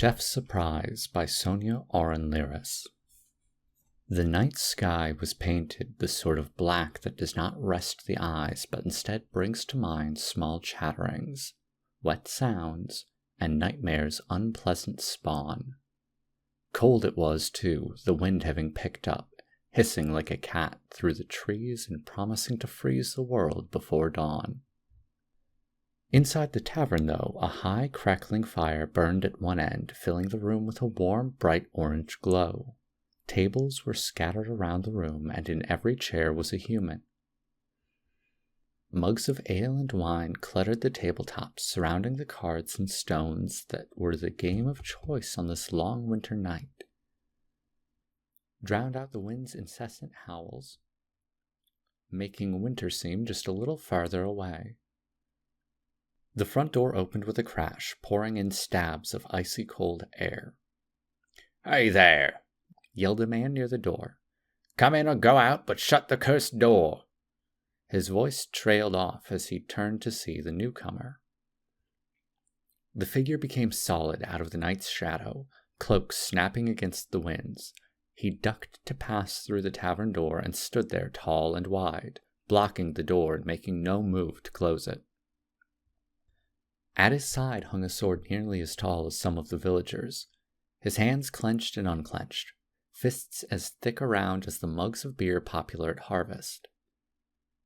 Chef's Surprise by Sonia Orin Lyris. The night sky was painted the sort of black that does not rest the eyes, but instead brings to mind small chatterings, wet sounds, and nightmare's unpleasant spawn. Cold it was, too, the wind having picked up, hissing like a cat through the trees and promising to freeze the world before dawn. Inside the tavern, though, a high, crackling fire burned at one end, filling the room with a warm, bright orange glow. Tables were scattered around the room, and in every chair was a human. Mugs of ale and wine cluttered the tabletops, surrounding the cards and stones that were the game of choice on this long winter night. Drowned out the wind's incessant howls, making winter seem just a little farther away. The front door opened with a crash, pouring in stabs of icy cold air. "Hey there!" yelled a man near the door. "Come in or go out, but shut the cursed door!" His voice trailed off as he turned to see the newcomer. The figure became solid out of the night's shadow, cloak snapping against the winds. He ducked to pass through the tavern door and stood there tall and wide, blocking the door and making no move to close it. At his side hung a sword nearly as tall as some of the villagers, his hands clenched and unclenched, fists as thick around as the mugs of beer popular at harvest.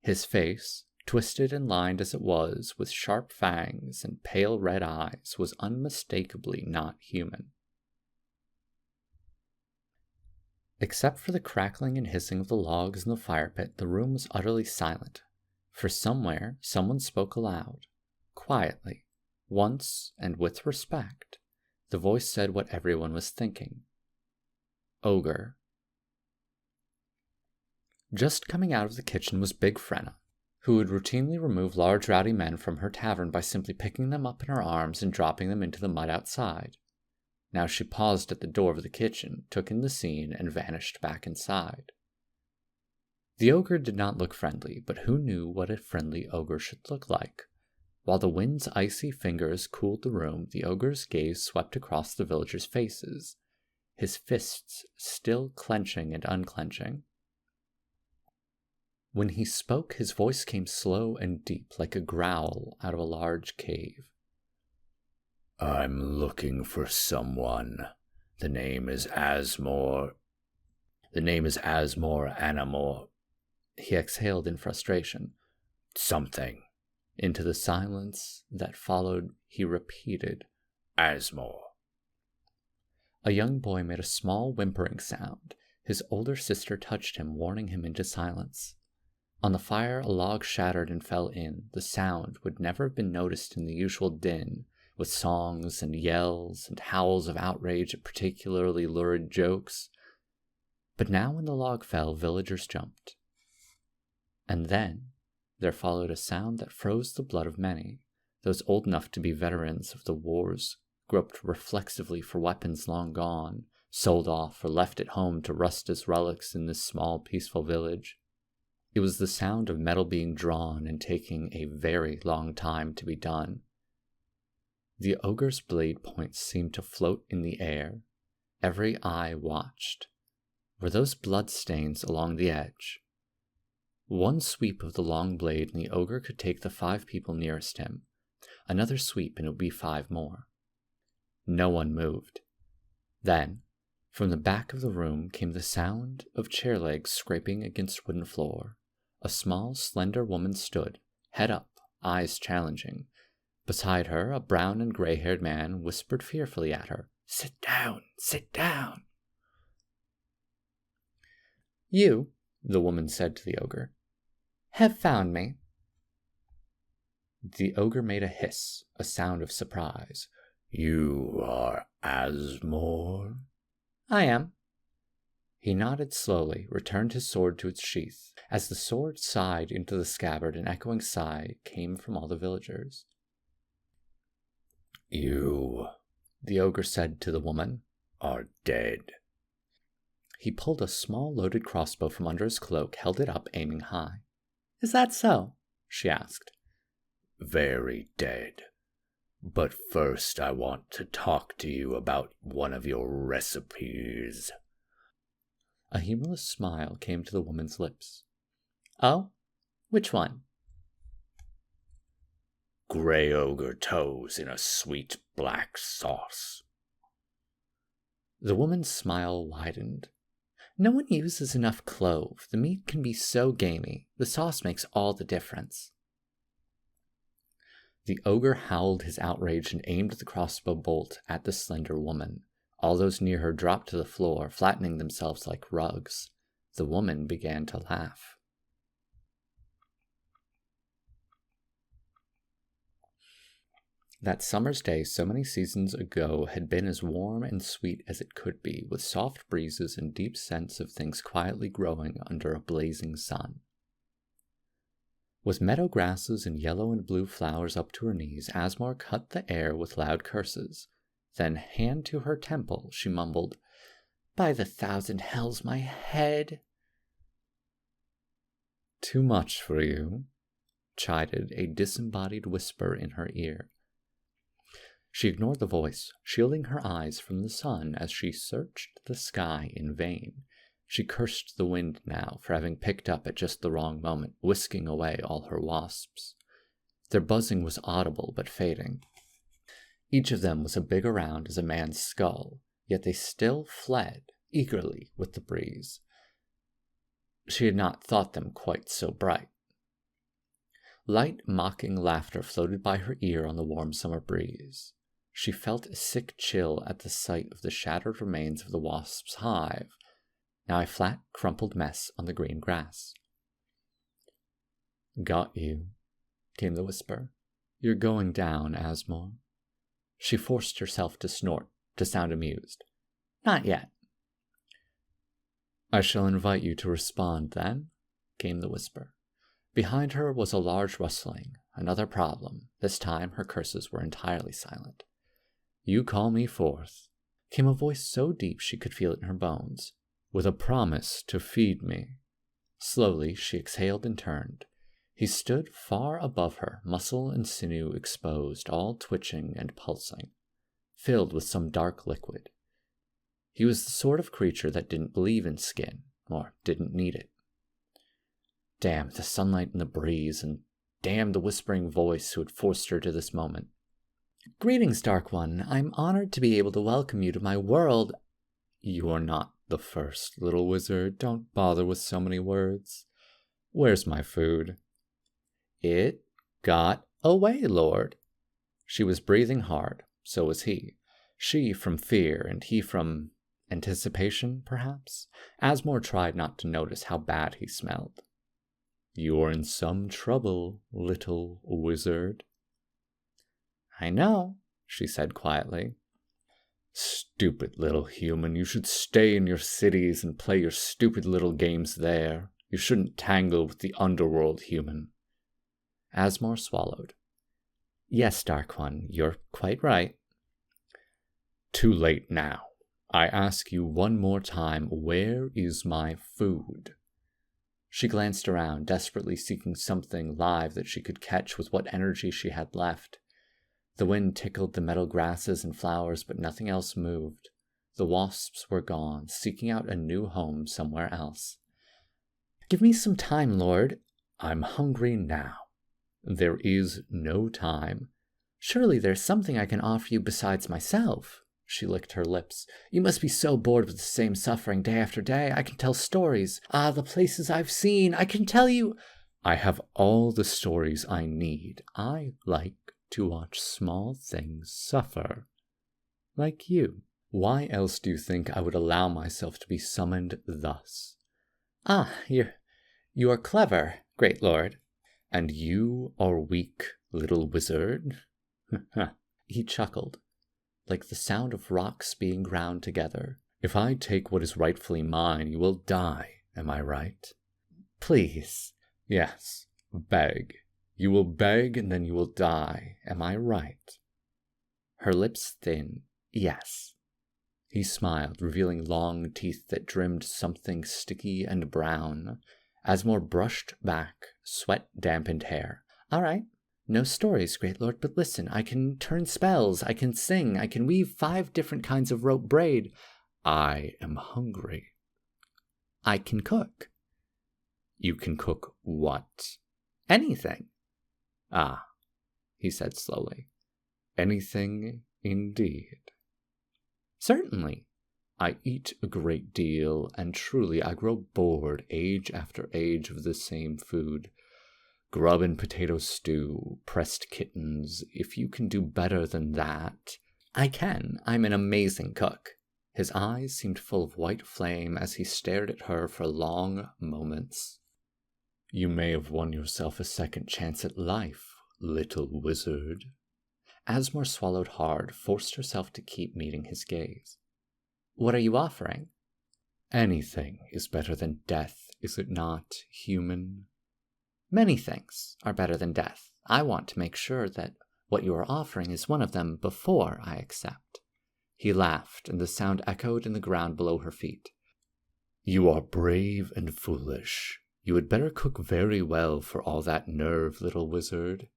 His face, twisted and lined as it was, with sharp fangs and pale red eyes, was unmistakably not human. Except for the crackling and hissing of the logs in the fire pit, the room was utterly silent, for somewhere someone spoke aloud, quietly. Once, and with respect, the voice said what everyone was thinking. Ogre. Just coming out of the kitchen was Big Frenna, who would routinely remove large rowdy men from her tavern by simply picking them up in her arms and dropping them into the mud outside. Now she paused at the door of the kitchen, took in the scene, and vanished back inside. The ogre did not look friendly, but who knew what a friendly ogre should look like? While the wind's icy fingers cooled the room, the ogre's gaze swept across the villagers' faces, his fists still clenching and unclenching. When he spoke, his voice came slow and deep, like a growl out of a large cave. "I'm looking for someone. The name is Asmoranomardicadaistinaculdacar. He exhaled in frustration. Something. Into the silence that followed, he repeated, Asmor. A young boy made a small whimpering sound. His older sister touched him, warning him into silence. On the fire, a log shattered and fell in. The sound would never have been noticed in the usual din, with songs and yells and howls of outrage at particularly lurid jokes. But now when the log fell, villagers jumped. And then there followed a sound that froze the blood of many. Those old enough to be veterans of the wars groped reflexively for weapons long gone, sold off or left at home to rust as relics in this small, peaceful village. It was the sound of metal being drawn and taking a very long time to be done. The ogre's blade points seemed to float in the air. Every eye watched. Were those bloodstains along the edge? One sweep of the long blade and the ogre could take the 5 people nearest him. Another sweep and it would be 5 more. No one moved. Then, from the back of the room came the sound of chair legs scraping against wooden floor. A small, slender woman stood, head up, eyes challenging. Beside her, a brown and gray-haired man whispered fearfully at her, "Sit down, sit down." "You," the woman said to the ogre, "have found me." The ogre made a hiss, a sound of surprise. "You are Asmor?" "I am." He nodded slowly, returned his sword to its sheath. As the sword sighed into the scabbard, an echoing sigh came from all the villagers. "You," the ogre said to the woman, "are dead." He pulled a small loaded crossbow from under his cloak, held it up, aiming high. "Is that so?" she asked. "Very dead. But first I want to talk to you about one of your recipes. A humorless smile came to the woman's lips. Oh? Which one? Grey ogre toes in a sweet black sauce. The woman's smile widened. No one uses enough clove. The meat can be so gamey. The sauce makes all the difference. The ogre howled his outrage and aimed the crossbow bolt at the slender woman. All those near her dropped to the floor, flattening themselves like rugs. The woman began to laugh. That summer's day so many seasons ago had been as warm and sweet as it could be, with soft breezes and deep scents of things quietly growing under a blazing sun. With meadow grasses and yellow and blue flowers up to her knees, Asmore cut the air with loud curses. Then, hand to her temple, she mumbled, "By the 1,000 hells, my head!" "Too much for you," chided a disembodied whisper in her ear. She ignored the voice, shielding her eyes from the sun as she searched the sky in vain. She cursed the wind now for having picked up at just the wrong moment, whisking away all her wasps. Their buzzing was audible but fading. Each of them was as big around as a man's skull, yet they still fled eagerly with the breeze. She had not thought them quite so bright. Light, mocking laughter floated by her ear on the warm summer breeze. She felt a sick chill at the sight of the shattered remains of the wasp's hive, now a flat, crumpled mess on the green grass. "Got you," came the whisper. "You're going down, Asmore." She forced herself to snort, to sound amused. "Not yet." "I shall invite you to respond, then," came the whisper. Behind her was a large rustling, another problem. This time her curses were entirely silent. "You call me forth," came a voice so deep she could feel it in her bones, "with a promise to feed me." Slowly she exhaled and turned. He stood far above her, muscle and sinew exposed, all twitching and pulsing, filled with some dark liquid. He was the sort of creature that didn't believe in skin, or didn't need it. Damn the sunlight and the breeze, and damn the whispering voice who had forced her to this moment. "Greetings, Dark One. I'm honored to be able to welcome you to my world." "You're not the first, little wizard. Don't bother with so many words. Where's my food?" "It got away, Lord." She was breathing hard, so was he. She from fear, and he from anticipation, perhaps. Asmore tried not to notice how bad he smelled. "You're in some trouble, little wizard." "I know," she said quietly. "Stupid little human, you should stay in your cities and play your stupid little games there. You shouldn't tangle with the underworld, human." Asmore swallowed. "Yes, Dark One, you're quite right." "Too late now. I ask you one more time, where is my food?" She glanced around, desperately seeking something live that she could catch with what energy she had left. The wind tickled the meadow grasses and flowers, but nothing else moved. The wasps were gone, seeking out a new home somewhere else. "Give me some time, Lord." "I'm hungry now." "There is no time." "Surely there's something I can offer you besides myself." She licked her lips. "You must be so bored with the same suffering day after day. I can tell stories. Ah, the places I've seen. I can tell you—" "I have all the stories I need. I like to watch small things suffer. Like you. Why else do you think I would allow myself to be summoned thus?" "Ah, you are clever, great lord." "And you are weak, little wizard." He chuckled, like the sound of rocks being ground together. "If I take what is rightfully mine, you will die, am I right?" "Please." "Yes, beg. You will beg and then you will die, am I right?" Her lips thin. "Yes." He smiled, revealing long teeth that trimmed something sticky and brown. Asmore brushed back sweat-dampened hair. "All right. No stories, great lord, but listen, I can turn spells, I can sing, I can weave 5 different kinds of rope braid. I am hungry. I can cook. You can cook what? Anything. Ah, he said slowly. Anything indeed. Certainly. I eat a great deal, and truly I grow bored age after age of the same food. Grub and potato stew, pressed kittens. If you can do better than that... I can. I'm an amazing cook. His eyes seemed full of white flame as he stared at her for long moments. You may have won yourself a second chance at life, little wizard. Asmore swallowed hard, forced herself to keep meeting his gaze. What are you offering? Anything is better than death, is it not, human? Many things are better than death. I want to make sure that what you are offering is one of them before I accept. He laughed, and the sound echoed in the ground below her feet. You are brave and foolish. You had better cook very well for all that nerve, little wizard.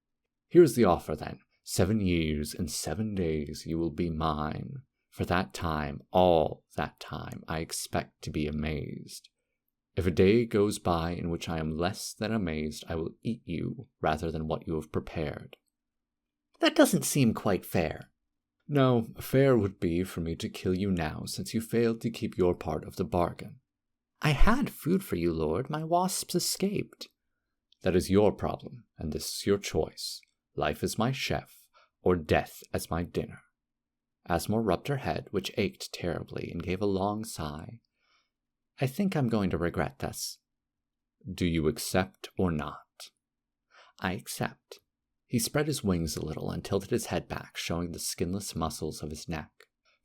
Here's the offer, then. 7 years and 7 days you will be mine. For that time, all that time, I expect to be amazed. If a day goes by in which I am less than amazed, I will eat you rather than what you have prepared. That doesn't seem quite fair. No, fair would be for me to kill you now, since you failed to keep your part of the bargain. I had food for you, Lord. My wasps escaped. That is your problem, and this is your choice. Life as my chef, or death as my dinner. Asmore rubbed her head, which ached terribly, and gave a long sigh. I think I'm going to regret this. Do you accept or not? I accept. He spread his wings a little and tilted his head back, showing the skinless muscles of his neck.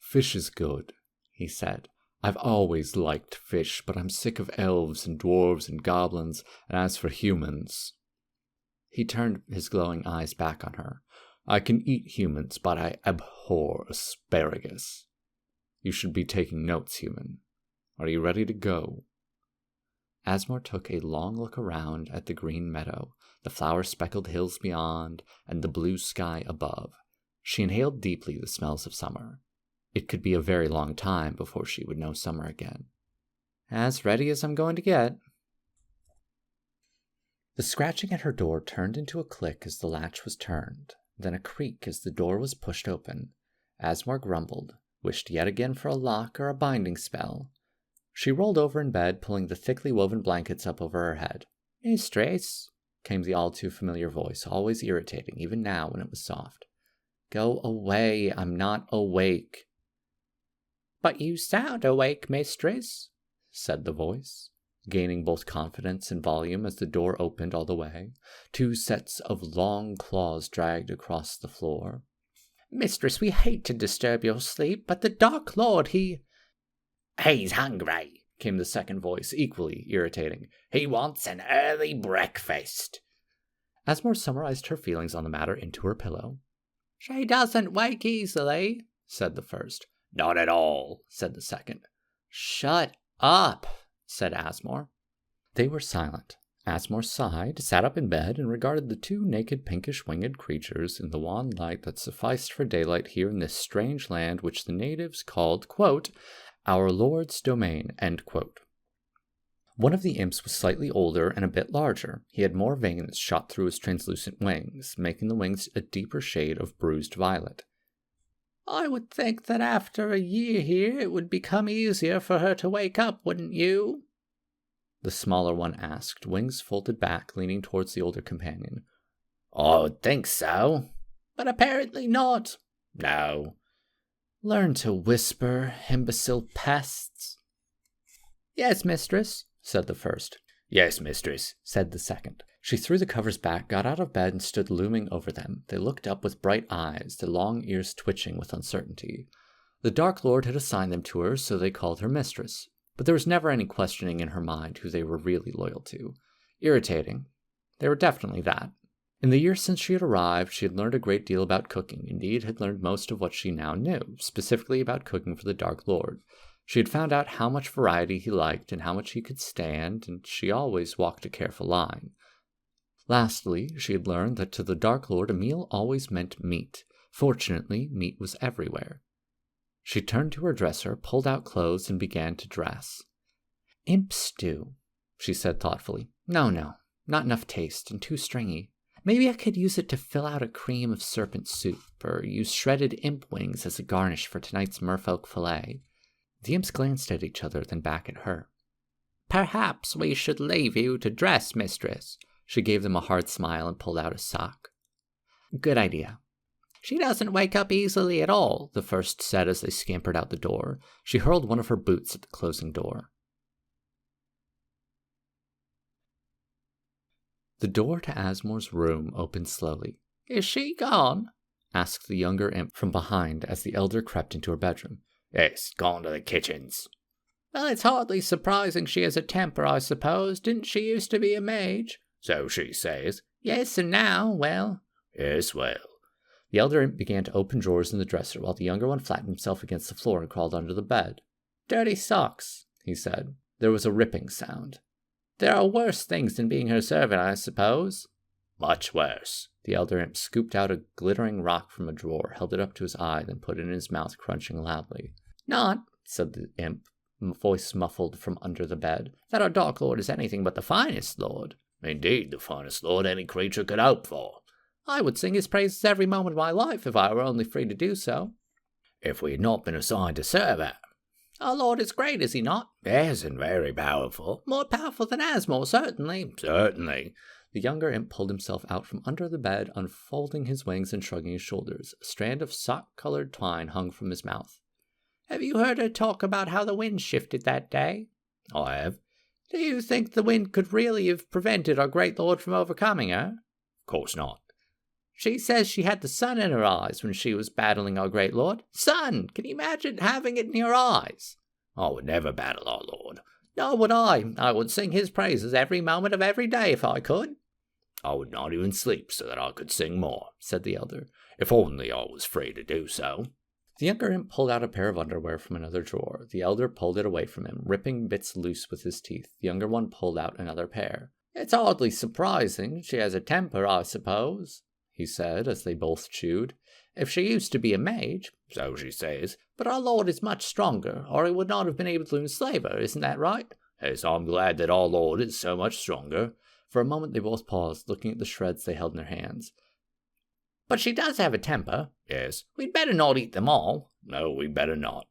Fish is good, he said. I've always liked fish, but I'm sick of elves and dwarves and goblins, and as for humans... He turned his glowing eyes back on her. I can eat humans, but I abhor asparagus. You should be taking notes, human. Are you ready to go? Asmore took a long look around at the green meadow, the flower-speckled hills beyond, and the blue sky above. She inhaled deeply the smells of summer. It could be a very long time before she would know summer again. As ready as I'm going to get. The scratching at her door turned into a click as the latch was turned, then a creak as the door was pushed open. Asmore grumbled, wished yet again for a lock or a binding spell. She rolled over in bed, pulling the thickly woven blankets up over her head. "Mistress," came the all-too-familiar voice, always irritating, even now when it was soft. "Go away, I'm not awake." "But you sound awake, mistress," said the voice, gaining both confidence and volume as the door opened all the way. 2 sets of long claws dragged across the floor. "Mistress, we hate to disturb your sleep, but the Dark Lord, He's hungry," came the second voice, equally irritating. "He wants an early breakfast." Asmore summarized her feelings on the matter into her pillow. "She doesn't wake easily," said the first. "Not at all," said the second. "Shut up," said Asmore. They were silent. Asmore sighed, sat up in bed, and regarded the 2 naked pinkish-winged creatures in the wan light that sufficed for daylight here in this strange land which the natives called, quote, our Lord's domain, end quote. One of the imps was slightly older and a bit larger. He had more veins shot through his translucent wings, making the wings a deeper shade of bruised violet. "I would think that after a year here it would become easier for her to wake up, wouldn't you?" the smaller one asked, wings folded back, leaning towards the older companion. "I would think so. But apparently not." "No." "Learn to whisper, imbecile pests." "Yes, mistress," said the first. "Yes, mistress," said the second. She threw the covers back, got out of bed, and stood looming over them. They looked up with bright eyes, their long ears twitching with uncertainty. The Dark Lord had assigned them to her, so they called her mistress. But there was never any questioning in her mind who they were really loyal to. Irritating. They were definitely that. In the years since she had arrived, she had learned a great deal about cooking, indeed had learned most of what she now knew, specifically about cooking for the Dark Lord. She had found out how much variety he liked and how much he could stand, and she always walked a careful line. Lastly, she had learned that to the Dark Lord a meal always meant meat. Fortunately, meat was everywhere. She turned to her dresser, pulled out clothes, and began to dress. "Imp stew," she said thoughtfully. No, not enough taste, and too stringy. Maybe I could use it to fill out a cream of serpent soup, or use shredded imp wings as a garnish for tonight's merfolk fillet. The imps glanced at each other, then back at her. "Perhaps we should leave you to dress, mistress." She gave them a hard smile and pulled out a sock. "Good idea." "She doesn't wake up easily at all," the first said as they scampered out the door. She hurled one of her boots at the closing door. The door to Asmore's room opened slowly. "Is she gone?" asked the younger imp from behind as the elder crept into her bedroom. "Yes, gone to the kitchens." "Well, it's hardly surprising she has a temper, I suppose. Didn't she used to be a mage?" "So she says." "Yes, and now, well." "Yes, well." The elder imp began to open drawers in the dresser, while the younger one flattened himself against the floor and crawled under the bed. "Dirty socks," he said. There was a ripping sound. "There are worse things than being her servant, I suppose." "Much worse." The elder imp scooped out a glittering rock from a drawer, held it up to his eye, then put it in his mouth, crunching loudly. "Not," said the imp, voice muffled from under the bed, "that our Dark Lord is anything but the finest lord." "Indeed, the finest lord any creature could hope for." "I would sing his praises every moment of my life if I were only free to do so." "If we had not been assigned to serve her." "Our Lord is great, is he not?" "Yes, and very powerful." "More powerful than Asmore, certainly." "Certainly." The younger imp pulled himself out from under the bed, unfolding his wings and shrugging his shoulders. A strand of sock-colored twine hung from his mouth. "Have you heard her talk about how the wind shifted that day?" "I have." "Do you think the wind could really have prevented our great lord from overcoming her?" "Of course not." "She says she had the sun in her eyes when she was battling our great lord. Sun! Can you imagine having it in your eyes?" "I would never battle our lord." "Nor would I. I would sing his praises every moment of every day if I could." "I would not even sleep so that I could sing more," said the elder. "If only I was free to do so." The younger imp pulled out a pair of underwear from another drawer. The elder pulled it away from him, ripping bits loose with his teeth. The younger one pulled out another pair. "It's hardly surprising. She has a temper, I suppose," he said as they both chewed. "If she used to be a mage." "So she says." "But our lord is much stronger, or he would not have been able to enslave her, isn't that right?" "Yes, I'm glad that our lord is so much stronger." For a moment they both paused, looking at the shreds they held in their hands. "But she does have a temper." "Yes." "We'd better not eat them all." "No, we better not."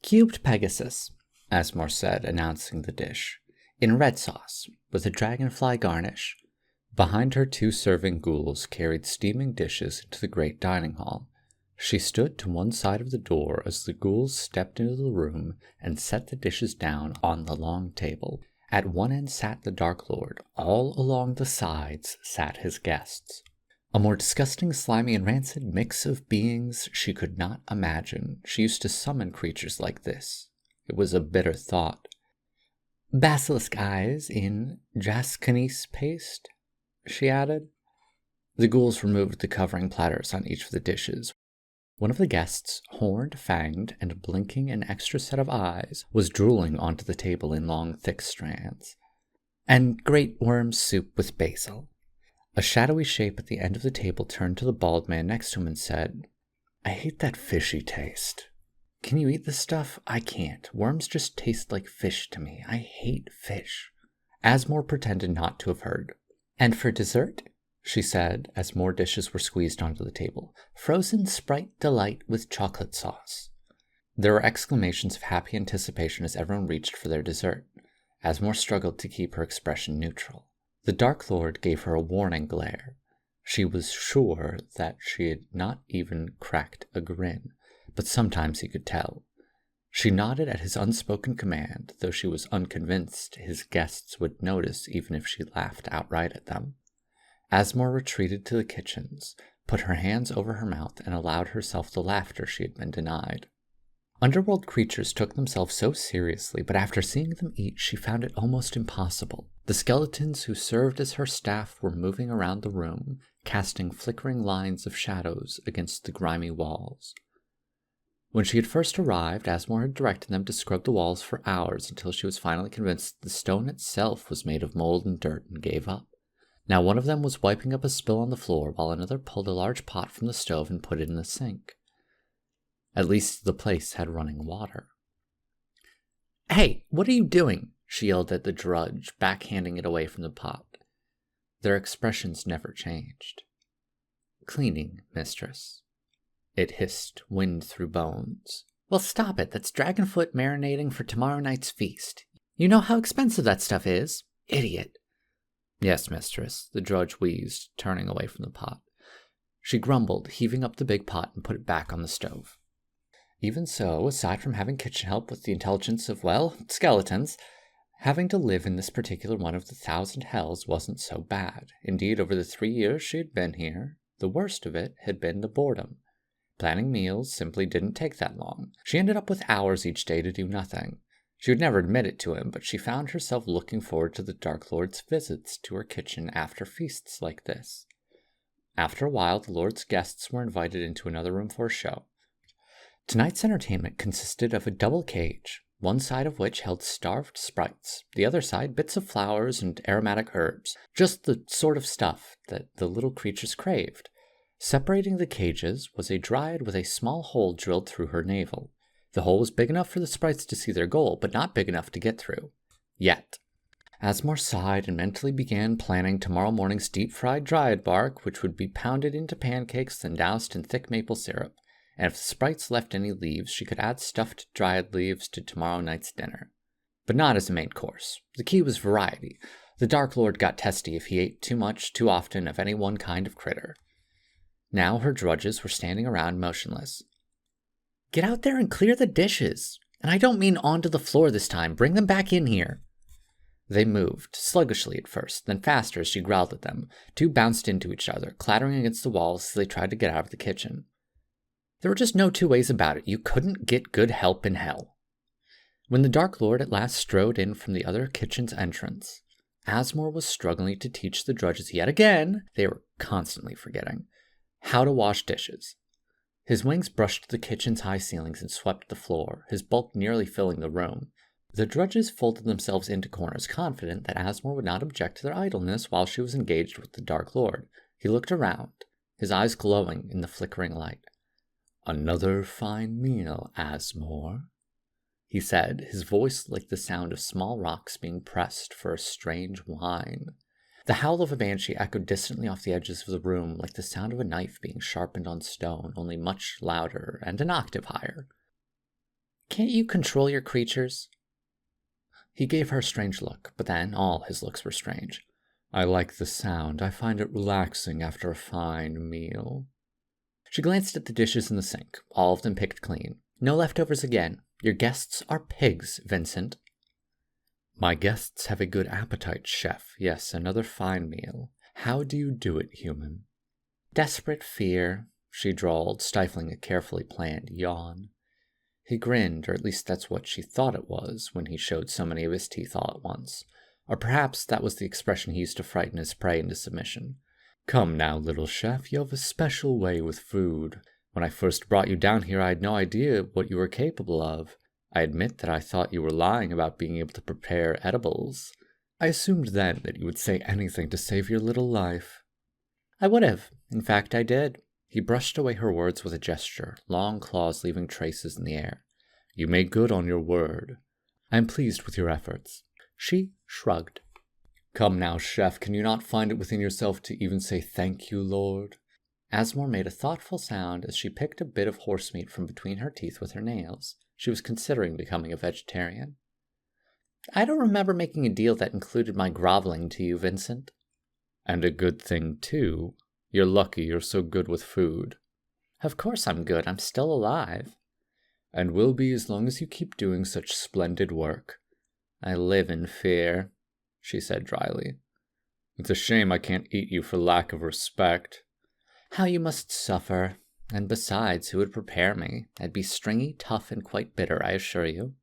"Cubed Pegasus," Asmore said, announcing the dish, "in red sauce, with a dragonfly garnish." Behind her, 2 serving ghouls carried steaming dishes into the great dining hall. She stood to one side of the door as the ghouls stepped into the room and set the dishes down on the long table. At one end sat the Dark Lord. All along the sides sat his guests. A more disgusting, slimy, and rancid mix of beings she could not imagine. She used to summon creatures like this. It was a bitter thought. "Basilisk eyes in jascanese paste," she added. The ghouls removed the covering platters on each of the dishes. One of the guests, horned, fanged, and blinking an extra set of eyes, was drooling onto the table in long, thick strands. "And great worm soup with basil." A shadowy shape at the end of the table turned to the bald man next to him and said, "I hate that fishy taste. Can you eat this stuff? I can't. Worms just taste like fish to me. I hate fish." Asmore pretended not to have heard. "And for dessert," she said, as more dishes were squeezed onto the table, "frozen Sprite Delight with chocolate sauce." There were exclamations of happy anticipation as everyone reached for their dessert. Asmore struggled to keep her expression neutral. The Dark Lord gave her a warning glare. She was sure that she had not even cracked a grin, but sometimes he could tell. She nodded at his unspoken command, though she was unconvinced his guests would notice even if she laughed outright at them. Asmore retreated to the kitchens, put her hands over her mouth, and allowed herself the laughter she had been denied. Underworld creatures took themselves so seriously, but after seeing them eat, she found it almost impossible. The skeletons who served as her staff were moving around the room, casting flickering lines of shadows against the grimy walls. When she had first arrived, Asmore had directed them to scrub the walls for hours until she was finally convinced the stone itself was made of mold and dirt and gave up. Now one of them was wiping up a spill on the floor while another pulled a large pot from the stove and put it in the sink. At least the place had running water. "Hey, what are you doing?" she yelled at the drudge, backhanding it away from the pot. Their expressions never changed. "Cleaning, mistress." It hissed, wind through bones. "Well, stop it. That's dragonfoot marinating for tomorrow night's feast. You know how expensive that stuff is. Idiot." "Yes, mistress," the drudge wheezed, turning away from the pot. She grumbled, heaving up the big pot and put it back on the stove. Even so, aside from having kitchen help with the intelligence of, well, skeletons, having to live in this particular one of the 1,000 hells wasn't so bad. Indeed, over the 3 years she had been here, the worst of it had been the boredom. Planning meals simply didn't take that long. She ended up with hours each day to do nothing. She would never admit it to him, but she found herself looking forward to the Dark Lord's visits to her kitchen after feasts like this. After a while, the Lord's guests were invited into another room for a show. Tonight's entertainment consisted of a double cage, one side of which held starved sprites, the other side bits of flowers and aromatic herbs, just the sort of stuff that the little creatures craved. Separating the cages was a dryad with a small hole drilled through her navel. The hole was big enough for the sprites to see their goal, but not big enough to get through. Yet. Asmore sighed and mentally began planning tomorrow morning's deep-fried dryad bark, which would be pounded into pancakes then doused in thick maple syrup. And if the sprites left any leaves, she could add stuffed dryad leaves to tomorrow night's dinner. But not as a main course. The key was variety. The Dark Lord got testy if he ate too much, too often, of any one kind of critter. Now her drudges were standing around motionless. "Get out there and clear the dishes. And I don't mean onto the floor this time. Bring them back in here." They moved, sluggishly at first, then faster as she growled at them. Two bounced into each other, clattering against the walls as they tried to get out of the kitchen. There were just no two ways about it. You couldn't get good help in hell. When the Dark Lord at last strode in from the other kitchen's entrance, Asmore was struggling to teach the drudges yet again, they were constantly forgetting, how to wash dishes. His wings brushed the kitchen's high ceilings and swept the floor, his bulk nearly filling the room. The drudges folded themselves into corners, confident that Asmore would not object to their idleness while she was engaged with the Dark Lord. He looked around, his eyes glowing in the flickering light. "Another fine meal, Asmore," he said, his voice like the sound of small rocks being pressed for a strange wine. The howl of a banshee echoed distantly off the edges of the room like the sound of a knife being sharpened on stone, only much louder and an octave higher. "Can't you control your creatures?" He gave her a strange look, but then all his looks were strange. "I like the sound. I find it relaxing after a fine meal." She glanced at the dishes in the sink, all of them picked clean. "No leftovers again. Your guests are pigs, Vincent." "My guests have a good appetite, chef. Yes, another fine meal. How do you do it, human?" "Desperate fear," she drawled, stifling a carefully planned yawn. He grinned, or at least that's what she thought it was, when he showed so many of his teeth all at once. Or perhaps that was the expression he used to frighten his prey into submission. "Come now, little chef, you have a special way with food. When I first brought you down here, I had no idea what you were capable of. I admit that I thought you were lying about being able to prepare edibles. I assumed then that you would say anything to save your little life." "I would have. In fact, I did." He brushed away her words with a gesture, long claws leaving traces in the air. "You made good on your word. I am pleased with your efforts." She shrugged. "Come now, chef, can you not find it within yourself to even say thank you, Lord?" Asmore made a thoughtful sound as she picked a bit of horse meat from between her teeth with her nails. She was considering becoming a vegetarian. "I don't remember making a deal that included my groveling to you, Vincent." "And a good thing, too. You're lucky you're so good with food." "Of course I'm good. I'm still alive." "And will be as long as you keep doing such splendid work." "I live in fear," she said dryly. "It's a shame I can't eat you for lack of respect." "How you must suffer. And besides, who would prepare me? I'd be stringy, tough, and quite bitter, I assure you."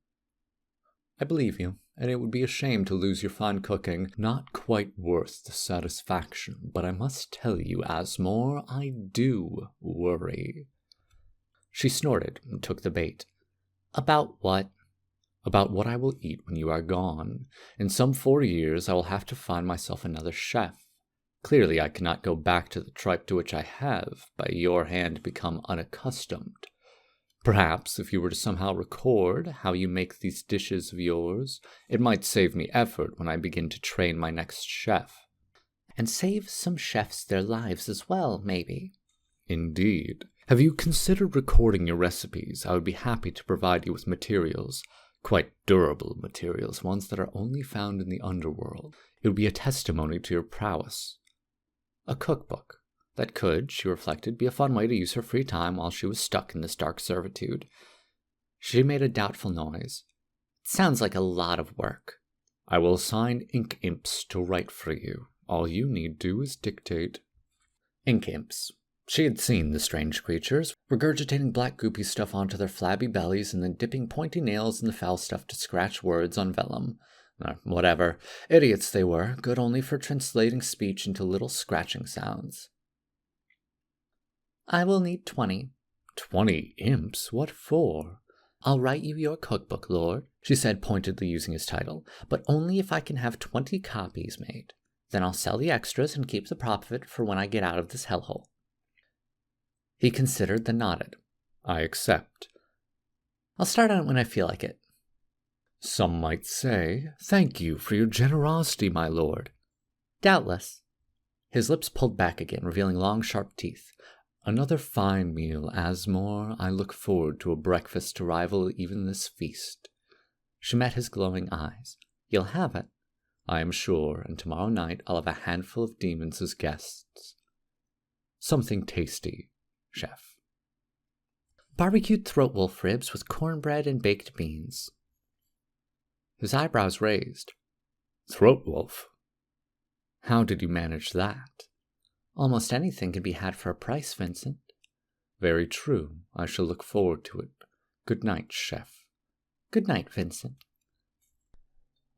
"I believe you, and it would be a shame to lose your fine cooking. Not quite worth the satisfaction, but I must tell you, Asmore, I do worry." She snorted and took the bait. "About what?" "About what I will eat when you are gone. In some 4 years, I will have to find myself another chef. Clearly I cannot go back to the tripe to which I have, by your hand, become unaccustomed. Perhaps, if you were to somehow record how you make these dishes of yours, it might save me effort when I begin to train my next chef. And save some chefs their lives as well, maybe. Indeed. Have you considered recording your recipes? I would be happy to provide you with materials, quite durable materials, ones that are only found in the underworld. It would be a testimony to your prowess. A cookbook. That could, she reflected, be a fun way to use her free time while she was stuck in this dark servitude. She made a doubtful noise. It sounds like a lot of work. I will assign ink imps to write for you. All you need do is dictate. Ink imps. She had seen the strange creatures, regurgitating black goopy stuff onto their flabby bellies and then dipping pointy nails in the foul stuff to scratch words on vellum. Whatever. Idiots they were, good only for translating speech into little scratching sounds. I will need 20. 20 imps? What for? I'll write you your cookbook, Lord, she said, pointedly using his title, but only if I can have 20 copies made. Then I'll sell the extras and keep the profit for when I get out of this hellhole. He considered, then nodded. I accept. I'll start on it when I feel like it. Some might say, thank you for your generosity, my lord. Doubtless. His lips pulled back again, revealing long, sharp teeth. Another fine meal, Asmore. I look forward to a breakfast to rival even this feast. She met his glowing eyes. You'll have it. I am sure, and tomorrow night I'll have a handful of demons as guests. Something tasty, chef. Barbecued throat wolf ribs with cornbread and baked beans. His eyebrows raised. Throat wolf? How did you manage that? Almost anything can be had for a price, Vincent. Very true. I shall look forward to it. Good night, chef. Good night, Vincent.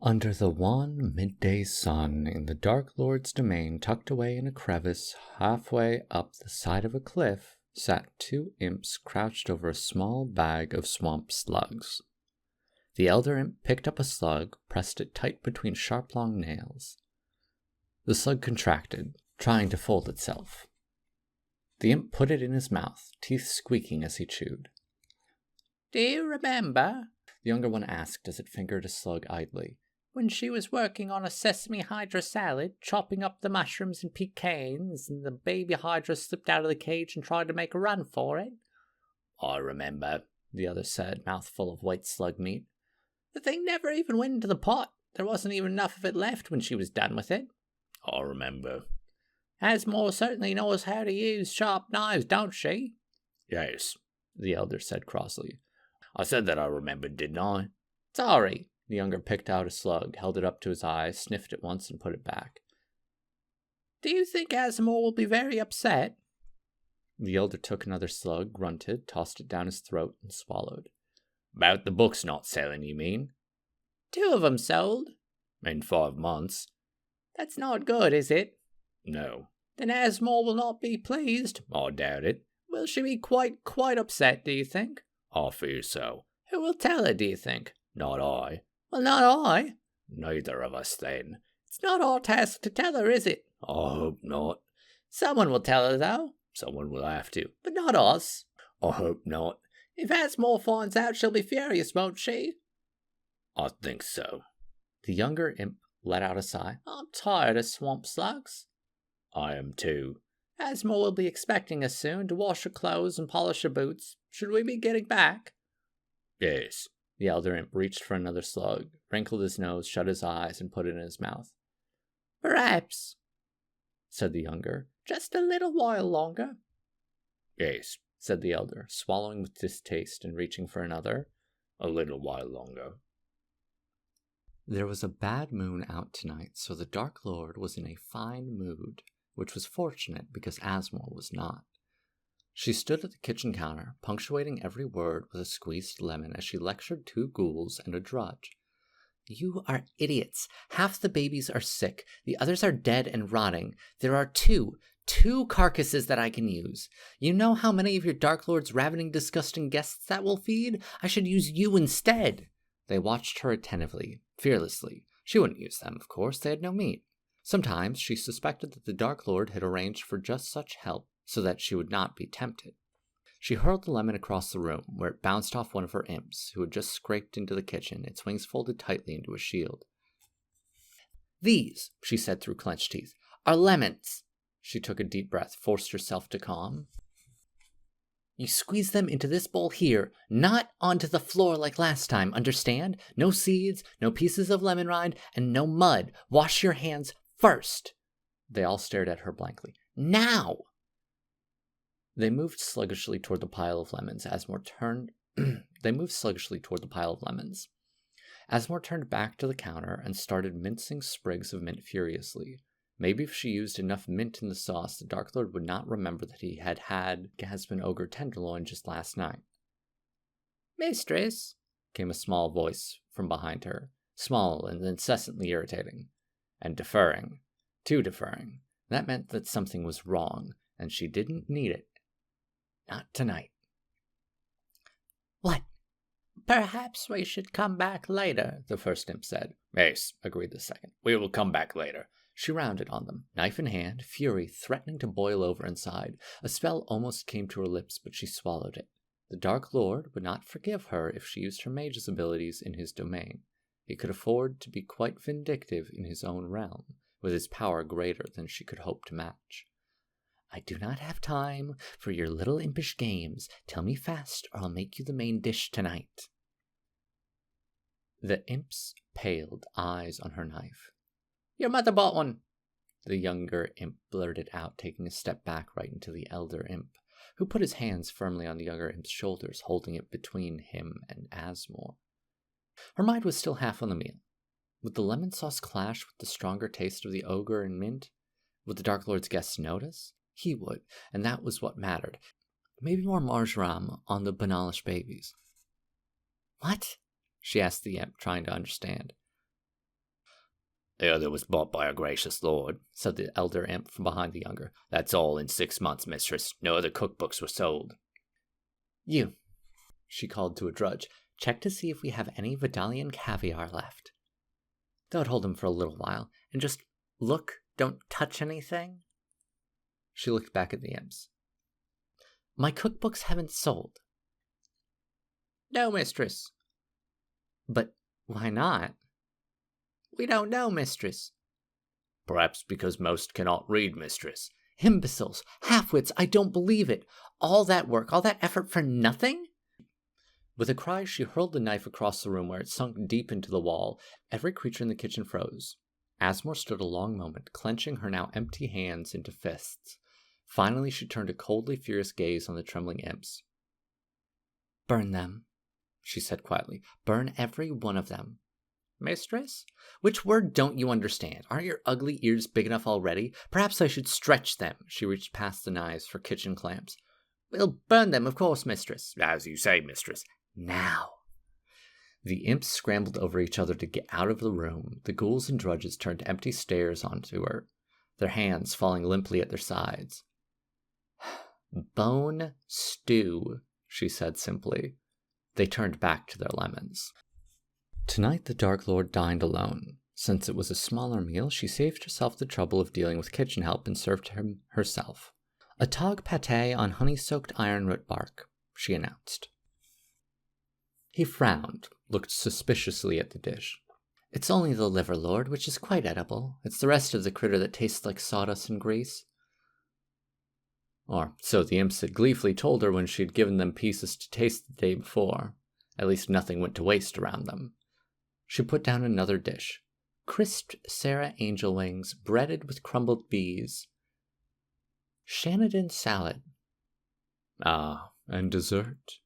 Under the wan midday sun, in the Dark Lord's domain, tucked away in a crevice halfway up the side of a cliff, sat 2 imps crouched over a small bag of swamp slugs. The elder imp picked up a slug, pressed it tight between sharp long nails. The slug contracted, trying to fold itself. The imp put it in his mouth, teeth squeaking as he chewed. Do you remember, the younger one asked as it fingered a slug idly, when she was working on a sesame hydra salad, chopping up the mushrooms and pecans, and the baby hydra slipped out of the cage and tried to make a run for it? I remember, the other said, mouthful of white slug meat. The thing never even went into the pot. There wasn't even enough of it left when she was done with it. I remember. Asmore certainly knows how to use sharp knives, don't she? Yes, the elder said crossly. I said that I remembered, didn't I? Sorry. The younger picked out a slug, held it up to his eye, sniffed it once, and put it back. Do you think Asmore will be very upset? The elder took another slug, grunted, tossed it down his throat, and swallowed. About the books not selling, you mean? 2 of them sold. In 5 months. That's not good, is it? No. Then Asmore will not be pleased. I doubt it. Will she be quite upset, do you think? I fear so. Who will tell her, do you think? Not I. Well, not I. Neither of us, then. It's not our task to tell her, is it? I hope not. Someone will tell her, though. Someone will have to. But not us. I hope not. If Asmore finds out, she'll be furious, won't she? I think so. The younger imp let out a sigh. I'm tired of swamp slugs. I am too. Asmore will be expecting us soon to wash her clothes and polish her boots. Should we be getting back? Yes. The elder imp reached for another slug, wrinkled his nose, shut his eyes, and put it in his mouth. Perhaps, said the younger. Just a little while longer. Yes, said the elder, swallowing with distaste and reaching for another. A little while longer. There was a bad moon out tonight, so the Dark Lord was in a fine mood, which was fortunate because Asmore was not. She stood at the kitchen counter, punctuating every word with a squeezed lemon as she lectured 2 ghouls and a drudge. You are idiots. Half the babies are sick. The others are dead and rotting. There are 2 carcasses that I can use. You know how many of your Dark Lord's ravening, disgusting guests that will feed? I should use you instead. They watched her attentively, fearlessly. She wouldn't use them, of course. They had no meat. Sometimes she suspected that the Dark Lord had arranged for just such help so that she would not be tempted. She hurled the lemon across the room, where it bounced off one of her imps, who had just scraped into the kitchen, its wings folded tightly into a shield. "These," she said through clenched teeth, "are lemons." She took a deep breath, forced herself to calm. "You squeeze them into this bowl here, not onto the floor like last time, understand? No seeds, no pieces of lemon rind, and no mud. Wash your hands first." They all stared at her blankly. "Now!" They moved sluggishly toward the pile of lemons. Asmore turned back to the counter and started mincing sprigs of mint furiously. Maybe if she used enough mint in the sauce, the Dark Lord would not remember that he had had Gasman Ogre tenderloin just last night. "Mistress," came a small voice from behind her, small and incessantly irritating, and deferring, too deferring. That meant that something was wrong, and she didn't need it. Not tonight. "What?" "Perhaps we should come back later," the first imp said. "Yes," agreed the second. "We will come back later." She rounded on them, knife in hand, fury threatening to boil over inside. A spell almost came to her lips, but she swallowed it. The Dark Lord would not forgive her if she used her mage's abilities in his domain. He could afford to be quite vindictive in his own realm, with his power greater than she could hope to match. "I do not have time for your little impish games. Tell me fast, or I'll make you the main dish tonight." The imps paled, eyes on her knife. "Your mother bought one," the younger imp blurted out, taking a step back right into the elder imp, who put his hands firmly on the younger imp's shoulders, holding it between him and Asmore. Her mind was still half on the meal. Would the lemon sauce clash with the stronger taste of the ogre and mint? Would the Dark Lord's guests notice? He would, and that was what mattered. Maybe more marjoram on the banalish babies. "What?" she asked the imp, trying to understand. "The other was bought by our gracious lord," said the elder imp from behind the younger. "That's all in 6 months, mistress. No other cookbooks were sold." "You," she called to a drudge, "check to see if we have any Vidalian caviar left. That would hold him for a little while. And just look, don't touch anything." She looked back at the imps. "My cookbooks haven't sold." "No, mistress." "But why not?" "We don't know, mistress." "Perhaps because most cannot read, mistress." "Imbeciles, half-wits, I don't believe it. All that work, all that effort for nothing?" With a cry, she hurled the knife across the room where it sunk deep into the wall. Every creature in the kitchen froze. Asmore stood a long moment, clenching her now empty hands into fists. Finally, she turned a coldly furious gaze on the trembling imps. "Burn them," she said quietly. "Burn every one of them." "Mistress? Which word don't you understand? Aren't your ugly ears big enough already? Perhaps I should stretch them." She reached past the knives for kitchen clamps. "We'll burn them, of course, mistress." "As you say, mistress." "Now." The imps scrambled over each other to get out of the room. The ghouls and drudges turned empty stares onto her, their hands falling limply at their sides. "Bone stew," she said simply. They turned back to their lemons. Tonight the Dark Lord dined alone. Since it was a smaller meal, she saved herself the trouble of dealing with kitchen help and served him herself. "A tog pâté on honey-soaked ironroot bark," she announced. He frowned, looked suspiciously at the dish. "It's only the liver, Lord, which is quite edible. It's the rest of the critter that tastes like sawdust and grease." Or so the imps had gleefully told her when she had given them pieces to taste the day before. At least nothing went to waste around them. She put down another dish. Crisped Sarah angel wings, breaded with crumbled bees. Shannon salad. "Ah, and dessert?"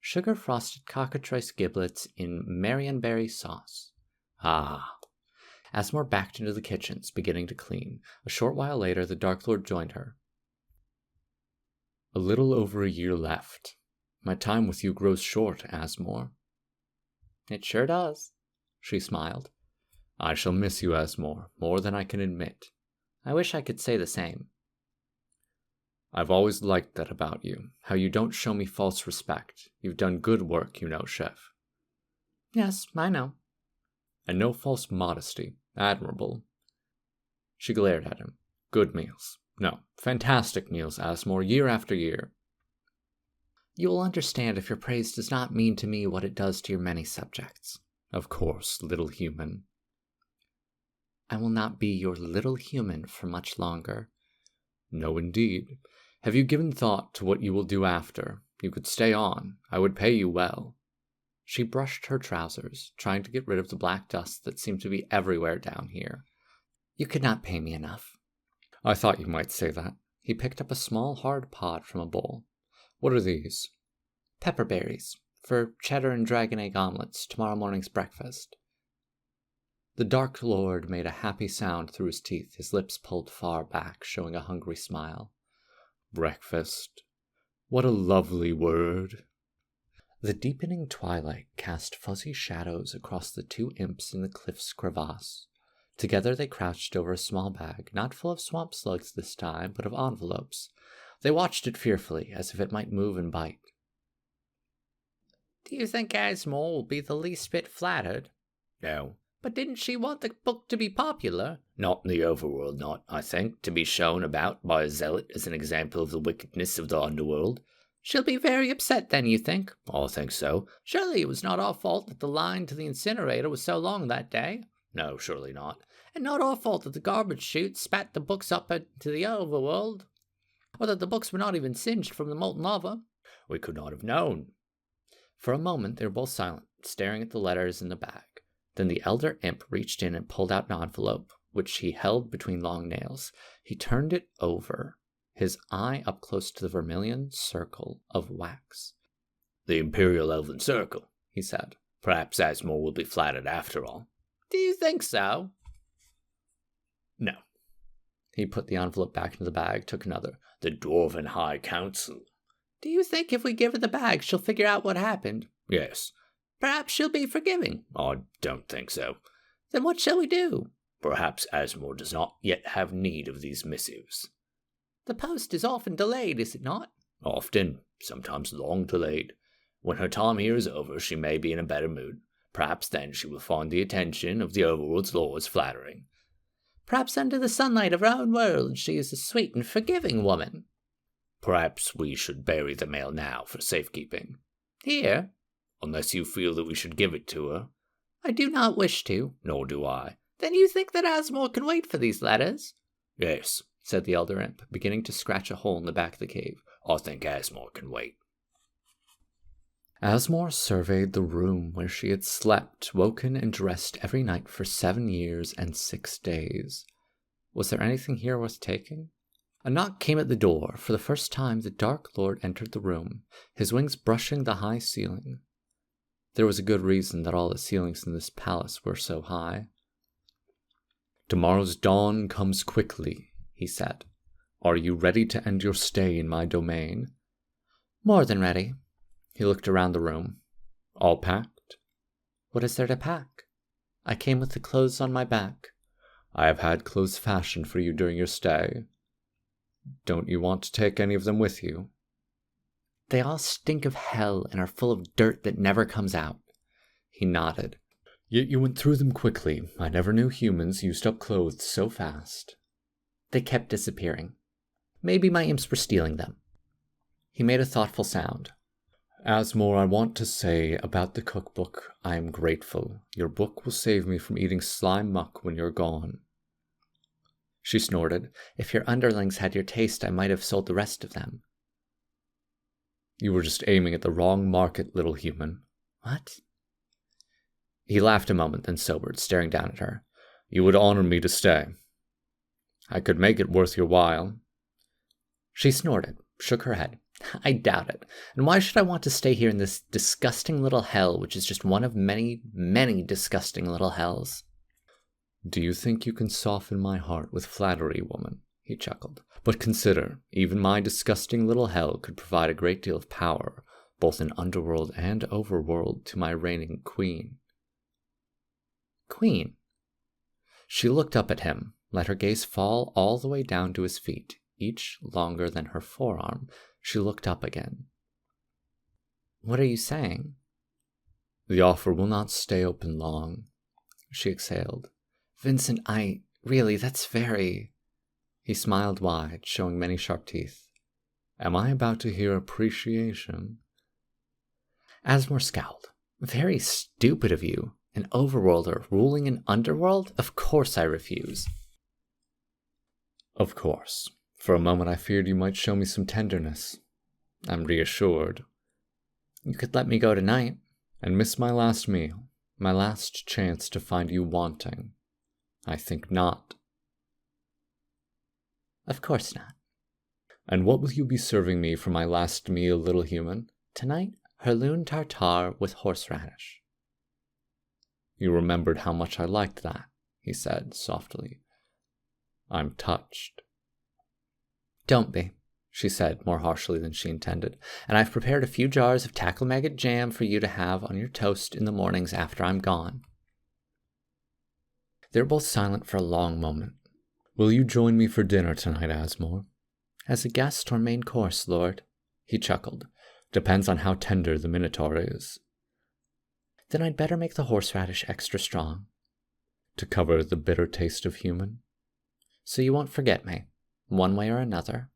Sugar-frosted cockatrice giblets in marionberry sauce. "Ah." Asmore backed into the kitchens, beginning to clean. A short while later, the Dark Lord joined her. "A little over a year left. My time with you grows short, Asmore." "It sure does," she smiled. "I shall miss you, Asmore, more than I can admit." "I wish I could say the same." "I've always liked that about you, how you don't show me false respect. You've done good work, you know, Chef." "Yes, I know." "And no false modesty. Admirable." She glared at him. Good meals. No, fantastic meals, Asmore, year after year. You will understand if your praise does not mean to me what it does to your many subjects. Of course, little human. I will not be your little human for much longer. No, indeed. Have you given thought to what you will do after? You could stay on. I would pay you well. She brushed her trousers, trying to get rid of the black dust that seemed to be everywhere down here. You could not pay me enough. I thought you might say that. He picked up a small hard pod from a bowl. What are these? Pepperberries, for cheddar and dragon egg omelets, tomorrow morning's breakfast. The Dark Lord made a happy sound through his teeth, his lips pulled far back, showing a hungry smile. Breakfast. What a lovely word. The deepening twilight cast fuzzy shadows across the two imps in the cliff's crevasse. Together they crouched over a small bag, not full of swamp slugs this time, but of envelopes. They watched it fearfully, as if it might move and bite. Do you think Asmore will be the least bit flattered? No. But didn't she want the book to be popular? Not in the overworld, not, I think, to be shown about by a zealot as an example of the wickedness of the underworld. She'll be very upset then, you think? I think so. Surely it was not our fault that the line to the incinerator was so long that day. No, surely not. And not our fault that the garbage chute spat the books up into the overworld. Or that the books were not even singed from the molten lava. We could not have known. For a moment they were both silent, staring at the letters in the bag. Then the elder imp reached in and pulled out an envelope, which he held between long nails. He turned it over, his eye up close to the vermilion circle of wax. The Imperial Elven Circle, he said. Perhaps Asmore will be flattered after all. Do you think so? No. He put the envelope back into the bag, took another. The Dwarven High Council. Do you think if we give her the bag, she'll figure out what happened? Yes. Perhaps she'll be forgiving. I don't think so. Then what shall we do? Perhaps Asmore does not yet have need of these missives. The post is often delayed, is it not? Often, sometimes long delayed. When her time here is over, she may be in a better mood. Perhaps then she will find the attention of the overworld's lords flattering. Perhaps under the sunlight of her own world she is a sweet and forgiving woman. Perhaps we should bury the mail now for safekeeping. Here? Unless you feel that we should give it to her. I do not wish to. Nor do I. Then you think that Asmore can wait for these letters? Yes, said the elder imp, beginning to scratch a hole in the back of the cave. I think Asmore can wait. Asmore surveyed the room where she had slept, woken and dressed every night for 7 years and 6 days. Was there anything here worth taking? A knock came at the door. For the first time, the Dark Lord entered the room, his wings brushing the high ceiling. There was a good reason that all the ceilings in this palace were so high. Tomorrow's dawn comes quickly, he said. Are you ready to end your stay in my domain? More than ready. He looked around the room. All packed? What is there to pack? I came with the clothes on my back. I have had clothes fashioned for you during your stay. Don't you want to take any of them with you? They all stink of hell and are full of dirt that never comes out. He nodded. Yet you went through them quickly. I never knew humans used up clothes so fast. They kept disappearing. Maybe my imps were stealing them. He made a thoughtful sound. Asmore, I want to say about the cookbook, I am grateful. Your book will save me from eating slime muck when you're gone. She snorted. If your underlings had your taste, I might have sold the rest of them. You were just aiming at the wrong market, little human. What? He laughed a moment, then sobered, staring down at her. You would honor me to stay. I could make it worth your while. She snorted, shook her head. I doubt it. And why should I want to stay here in this disgusting little hell, which is just one of many, many disgusting little hells? Do you think you can soften my heart with flattery, woman? He chuckled. But consider, even my disgusting little hell could provide a great deal of power, both in underworld and overworld, to my reigning queen. Queen? She looked up at him, let her gaze fall all the way down to his feet, each longer than her forearm. She looked up again. What are you saying? The offer will not stay open long, she exhaled. Vincent, Really, that's very... He smiled wide, showing many sharp teeth. Am I about to hear appreciation? Asmore scowled. Very stupid of you. An overworlder ruling an underworld? Of course I refuse. Of course. For a moment I feared you might show me some tenderness. I'm reassured. You could let me go tonight. And miss my last meal, my last chance to find you wanting. I think not. Of course not. And what will you be serving me for my last meal, little human? Tonight, herloon tartare with horseradish. You remembered how much I liked that, he said softly. I'm touched. Don't be, she said more harshly than she intended, and I've prepared a few jars of tackle maggot jam for you to have on your toast in the mornings after I'm gone. They were both silent for a long moment. Will you join me for dinner tonight, Asmore? As a guest or main course, Lord, he chuckled. Depends on how tender the Minotaur is. Then I'd better make the horseradish extra strong. To cover the bitter taste of human? So you won't forget me, one way or another.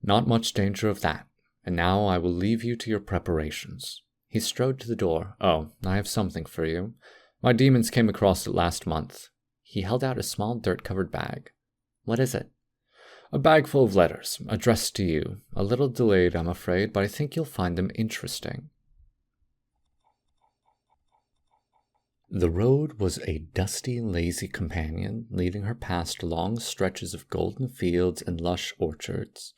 Not much danger of that, and now I will leave you to your preparations. He strode to the door. Oh, I have something for you. My demons came across it last month. He held out a small dirt-covered bag. What is it? A bag full of letters, addressed to you. A little delayed, I'm afraid, but I think you'll find them interesting. The road was a dusty, lazy companion, leading her past long stretches of golden fields and lush orchards.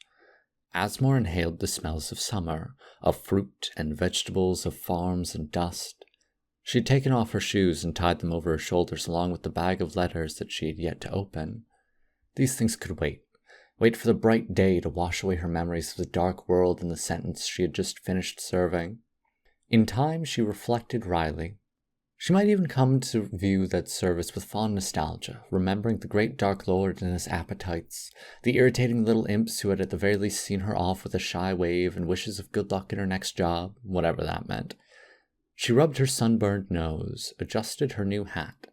Asmore inhaled the smells of summer, of fruit and vegetables, of farms and dust. She had taken off her shoes and tied them over her shoulders along with the bag of letters that she had yet to open. These things could wait. Wait for the bright day to wash away her memories of the dark world and the sentence she had just finished serving. In time, she reflected wryly. She might even come to view that service with fond nostalgia, remembering the great Dark Lord and his appetites, the irritating little imps who had at the very least seen her off with a shy wave and wishes of good luck in her next job, whatever that meant. She rubbed her sunburned nose, adjusted her new hat.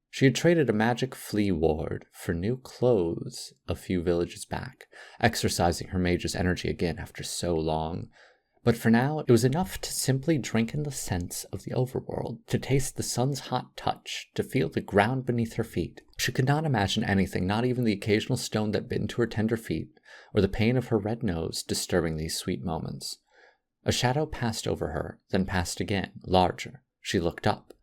She had traded a magic flea ward for new clothes a few villages back, exercising her mage's energy again after so long. But for now, it was enough to simply drink in the scents of the overworld, to taste the sun's hot touch, to feel the ground beneath her feet. She could not imagine anything, not even the occasional stone that bit into her tender feet, or the pain of her red nose, disturbing these sweet moments. A shadow passed over her, then passed again, larger. She looked up.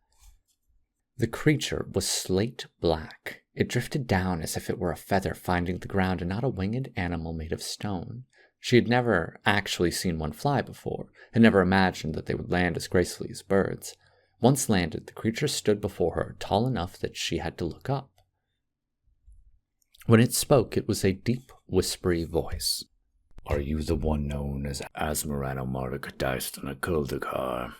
The creature was slate black. It drifted down as if it were a feather finding the ground and not a winged animal made of stone. She had never actually seen one fly before, had never imagined that they would land as gracefully as birds. Once landed, the creature stood before her, tall enough that she had to look up. When it spoke, it was a deep, whispery voice. Are you the one known as Asmoranomardicadaistinaculdacar?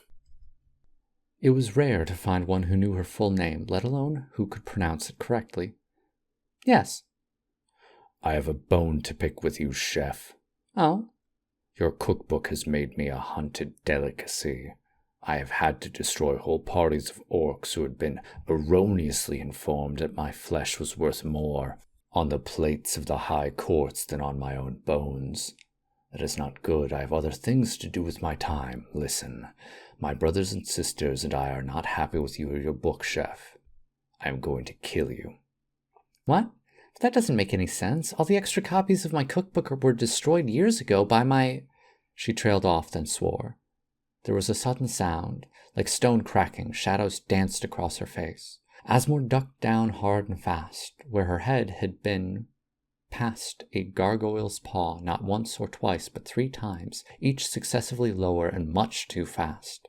It was rare to find one who knew her full name, let alone who could pronounce it correctly. Yes. I have a bone to pick with you, chef. Oh? Your cookbook has made me a hunted delicacy. I have had to destroy whole parties of orcs who had been erroneously informed that my flesh was worth more on the plates of the high courts than on my own bones. That is not good. I have other things to do with my time. Listen, my brothers and sisters and I are not happy with you or your book, chef. I am going to kill you. What? That doesn't make any sense. All the extra copies of my cookbook were destroyed years ago by my... She trailed off, then swore. There was a sudden sound, like stone cracking. Shadows danced across her face. Asmore ducked down hard and fast, where her head had been past a gargoyle's paw, not once or twice, but 3 times, each successively lower and much too fast.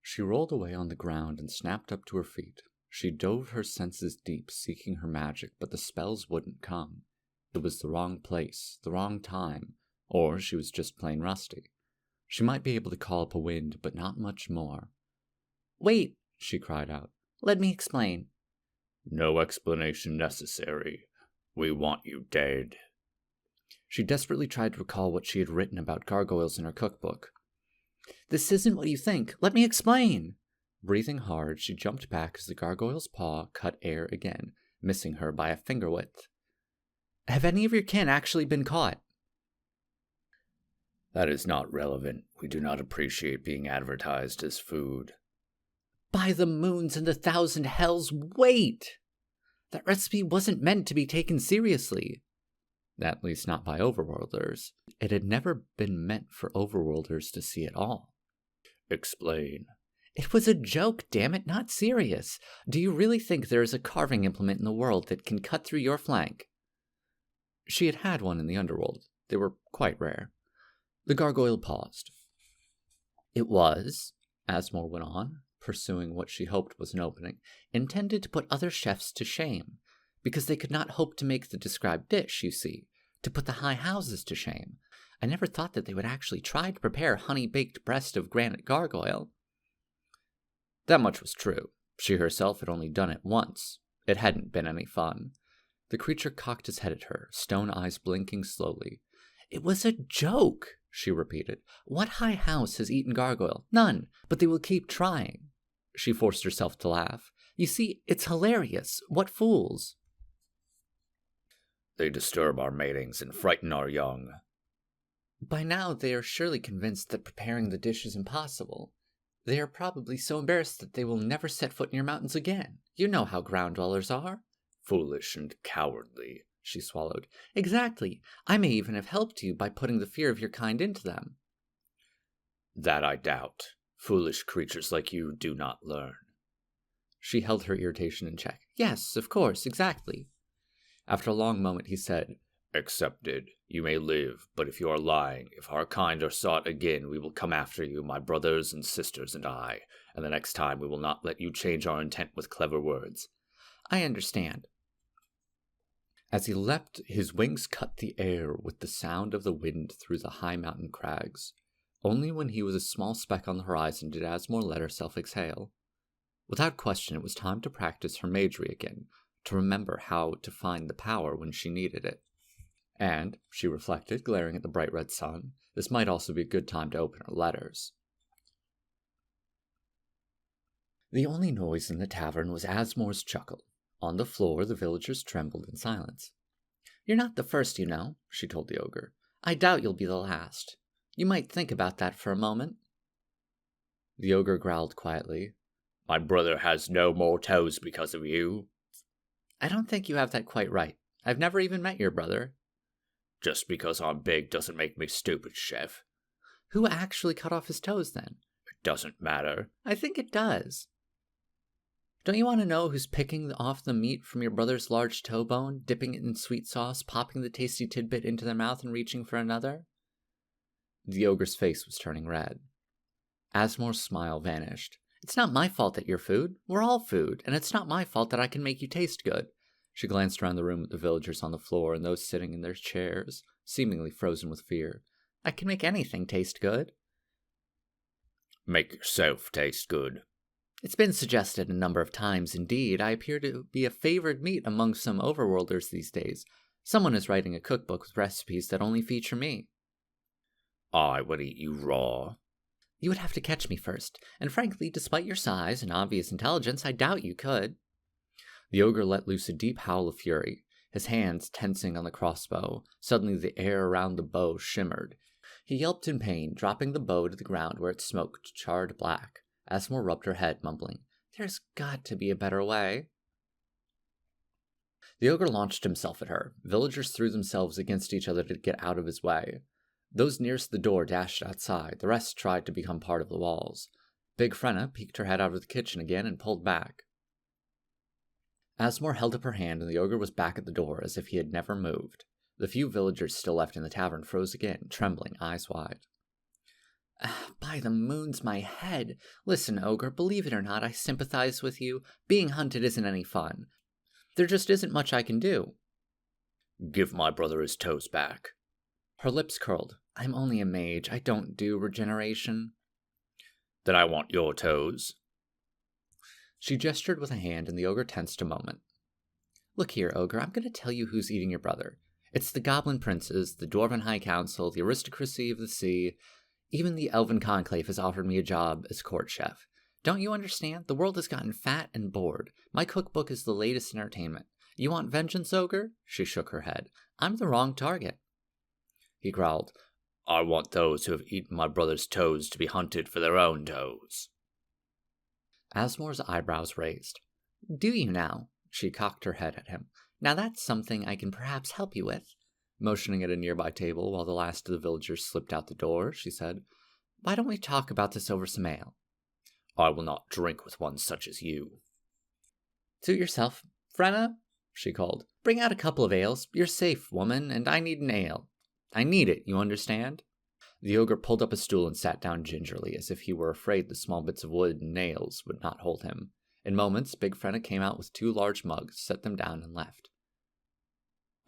She rolled away on the ground and snapped up to her feet. She dove her senses deep, seeking her magic, but the spells wouldn't come. It was the wrong place, the wrong time, or she was just plain rusty. She might be able to call up a wind, but not much more. Wait, she cried out. Let me explain. No explanation necessary. We want you dead. She desperately tried to recall what she had written about gargoyles in her cookbook. This isn't what you think. Let me explain. Breathing hard, she jumped back as the gargoyle's paw cut air again, missing her by a finger width. Have any of your kin actually been caught? That is not relevant. We do not appreciate being advertised as food. By the moons and the thousand hells, wait! That recipe wasn't meant to be taken seriously. At least not by overworlders. It had never been meant for overworlders to see at all. Explain. It was a joke, damn it, not serious. Do you really think there is a carving implement in the world that can cut through your flank? She had had one in the underworld. They were quite rare. The gargoyle paused. It was, Asmore went on, pursuing what she hoped was an opening, intended to put other chefs to shame, because they could not hope to make the described dish, you see, to put the high houses to shame. I never thought that they would actually try to prepare honey-baked breast of granite gargoyle. That much was true. She herself had only done it once. It hadn't been any fun. The creature cocked his head at her, stone eyes blinking slowly. It was a joke, she repeated. What high house has eaten gargoyle? None, but they will keep trying. She forced herself to laugh. You see, it's hilarious. What fools! They disturb our matings and frighten our young. By now they are surely convinced that preparing the dish is impossible. They are probably so embarrassed that they will never set foot in your mountains again. You know how ground dwellers are. Foolish and cowardly, she swallowed. Exactly. I may even have helped you by putting the fear of your kind into them. That I doubt. Foolish creatures like you do not learn. She held her irritation in check. Yes, of course, exactly. After a long moment, he said, Accepted. You may live, but if you are lying, if our kind are sought again, we will come after you, my brothers and sisters and I, and the next time we will not let you change our intent with clever words. I understand. As he leapt, his wings cut the air with the sound of the wind through the high mountain crags. Only when he was a small speck on the horizon did Asmore let herself exhale. Without question, it was time to practice her magery again, to remember how to find the power when she needed it. And, she reflected, glaring at the bright red sun, this might also be a good time to open her letters. The only noise in the tavern was Asmore's chuckle. On the floor, the villagers trembled in silence. You're not the first, you know, she told the ogre. I doubt you'll be the last. You might think about that for a moment. The ogre growled quietly. My brother has no more toes because of you. I don't think you have that quite right. I've never even met your brother. Just because I'm big doesn't make me stupid, chef. Who actually cut off his toes, then? It doesn't matter. I think it does. Don't you want to know who's picking off the meat from your brother's large toe bone, dipping it in sweet sauce, popping the tasty tidbit into their mouth and reaching for another? The ogre's face was turning red. Asmore's smile vanished. It's not my fault that you're food. We're all food, and it's not my fault that I can make you taste good. She glanced around the room at the villagers on the floor and those sitting in their chairs, seemingly frozen with fear. I can make anything taste good. Make yourself taste good. It's been suggested a number of times, indeed. I appear to be a favored meat among some overworlders these days. Someone is writing a cookbook with recipes that only feature me. I would eat you raw. You would have to catch me first, and frankly, despite your size and obvious intelligence, I doubt you could. The ogre let loose a deep howl of fury, his hands tensing on the crossbow. Suddenly the air around the bow shimmered. He yelped in pain, dropping the bow to the ground where it smoked charred black. Asmore rubbed her head, mumbling, There's got to be a better way. The ogre launched himself at her. Villagers threw themselves against each other to get out of his way. Those nearest the door dashed outside. The rest tried to become part of the walls. Big Frenna peeked her head out of the kitchen again and pulled back. Asmore held up her hand, and the ogre was back at the door as if he had never moved. The few villagers still left in the tavern froze again, trembling, eyes wide. By the moons, my head! Listen, ogre, believe it or not, I sympathize with you. Being hunted isn't any fun. There just isn't much I can do. Give my brother his toes back. Her lips curled. I'm only a mage. I don't do regeneration. Then I want your toes. She gestured with a hand, and the ogre tensed a moment. Look here, ogre, I'm going to tell you who's eating your brother. It's the goblin princes, the dwarven high council, the aristocracy of the sea. Even the elven conclave has offered me a job as court chef. Don't you understand? The world has gotten fat and bored. My cookbook is the latest entertainment. You want vengeance, ogre? She shook her head. I'm the wrong target. He growled, I want those who have eaten my brother's toes to be hunted for their own toes. Asmore's eyebrows raised. Do you now? She cocked her head at him. Now that's something I can perhaps help you with. Motioning at a nearby table while the last of the villagers slipped out the door, she said, Why don't we talk about this over some ale? I will not drink with one such as you. Suit yourself. Frenna, she called. Bring out a couple of ales. You're safe, woman, and I need an ale. I need it, you understand? The ogre pulled up a stool and sat down gingerly, as if he were afraid the small bits of wood and nails would not hold him. In moments, Big Frenna came out with 2 large mugs, set them down, and left.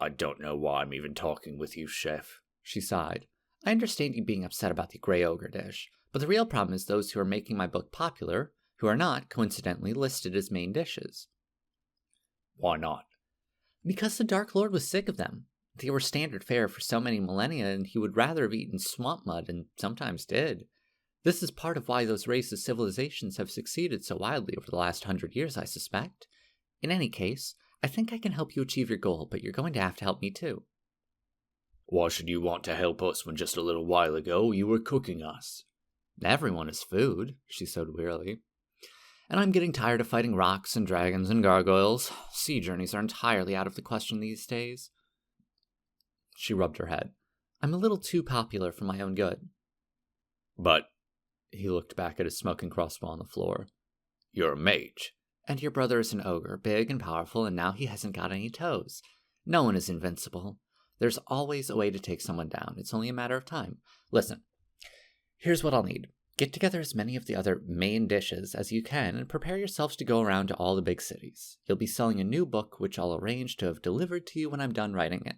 I don't know why I'm even talking with you, chef. She sighed. I understand you being upset about the grey ogre dish, but the real problem is those who are making my book popular, who are not, coincidentally, listed as main dishes. Why not? Because the Dark Lord was sick of them. They were standard fare for so many millennia, and he would rather have eaten swamp mud, and sometimes did. This is part of why those races' civilizations have succeeded so wildly over the last 100 years, I suspect. In any case, I think I can help you achieve your goal, but you're going to have to help me too. Why should you want to help us when just a little while ago you were cooking us? Everyone is food, she said wearily. And I'm getting tired of fighting rocks and dragons and gargoyles. Sea journeys are entirely out of the question these days. She rubbed her head. I'm a little too popular for my own good. But, he looked back at his smoking crossbow on the floor. You're a mage. And your brother is an ogre, big and powerful, and now he hasn't got any toes. No one is invincible. There's always a way to take someone down. It's only a matter of time. Listen, here's what I'll need. Get together as many of the other main dishes as you can and prepare yourselves to go around to all the big cities. You'll be selling a new book, which I'll arrange to have delivered to you when I'm done writing it.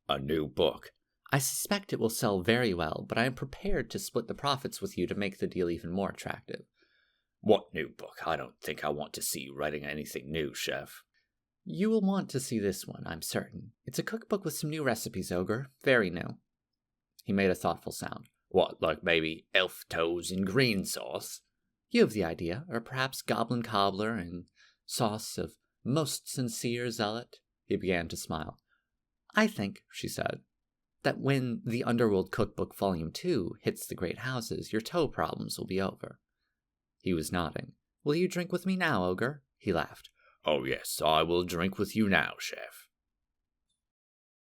A new book? I suspect it will sell very well, but I am prepared to split the profits with you to make the deal even more attractive. What new book? I don't think I want to see you writing anything new, chef. You will want to see this one, I'm certain. It's a cookbook with some new recipes, ogre. Very new. He made a thoughtful sound. What, like maybe elf toes in green sauce? You have the idea, or perhaps goblin cobbler and sauce of most sincere zealot. He began to smile. I think, she said, that when the Underworld Cookbook Volume 2 hits the great houses, your toe problems will be over. He was nodding. Will you drink with me now, ogre? He laughed. Oh yes, I will drink with you now, chef.